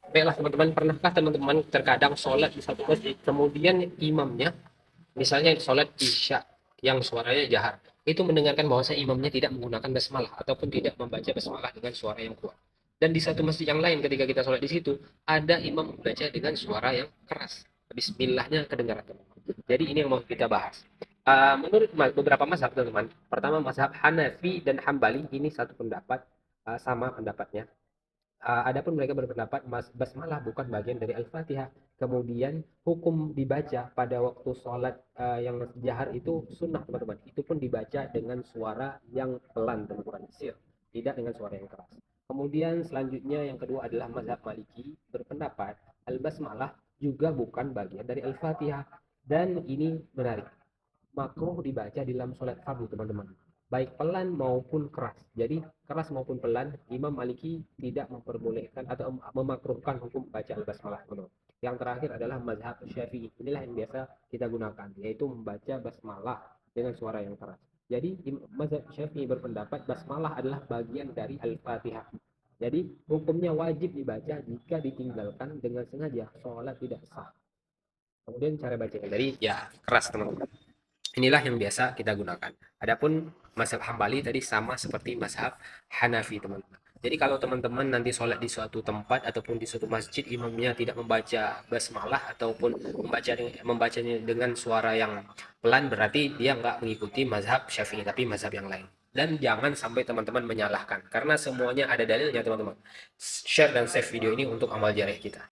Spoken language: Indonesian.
Baiklah teman-teman, pernahkah teman-teman terkadang sholat di satu masjid, kemudian imamnya, misalnya sholat isya yang suaranya jahar, itu mendengarkan bahwasanya imamnya tidak menggunakan basmalah ataupun tidak membaca basmalah dengan suara yang kuat. Dan di satu masjid yang lain ketika kita sholat di situ, ada imam membaca dengan suara yang keras. Bismillahnya kedengaran teman-teman. Jadi ini yang mau kita bahas. Menurut beberapa mazhab teman-teman, pertama mazhab Hanafi dan Hambali ini satu pendapat, sama pendapatnya. Adapun mereka berpendapat basmalah bukan bagian dari Al-Fatihah. Kemudian hukum dibaca pada waktu sholat yang jahar itu sunnah teman-teman. Itu pun dibaca dengan suara yang pelan teman-teman. Sir. Tidak dengan suara yang keras. Kemudian selanjutnya yang kedua adalah mazhab Maliki berpendapat Al-Basmalah juga bukan bagian dari Al-Fatihah. Dan ini menarik, makruh dibaca di dalam sholat fardu teman-teman, baik pelan maupun keras. Jadi keras maupun pelan, Imam Maliki tidak memperbolehkan atau memakruhkan hukum baca al-basmalah teman-teman. Yang terakhir adalah mazhab Syafi'i, inilah yang biasa kita gunakan, yaitu membaca basmalah dengan suara yang keras. Jadi mazhab Syafi'i berpendapat basmalah adalah bagian dari al-fatihah. Jadi hukumnya wajib dibaca, jika ditinggalkan dengan sengaja sholat tidak sah. Kemudian cara bacanya dari ya keras teman-teman. Inilah yang biasa kita gunakan. Adapun mazhab Hambali tadi sama seperti mazhab Hanafi teman-teman. Jadi kalau teman-teman nanti sholat di suatu tempat ataupun di suatu masjid, imamnya tidak membaca basmalah ataupun membacanya dengan suara yang pelan, berarti dia nggak mengikuti mazhab Syafi'i tapi mazhab yang lain. Dan jangan sampai teman-teman menyalahkan karena semuanya ada dalilnya teman-teman. Share dan save video ini untuk amal jariah kita.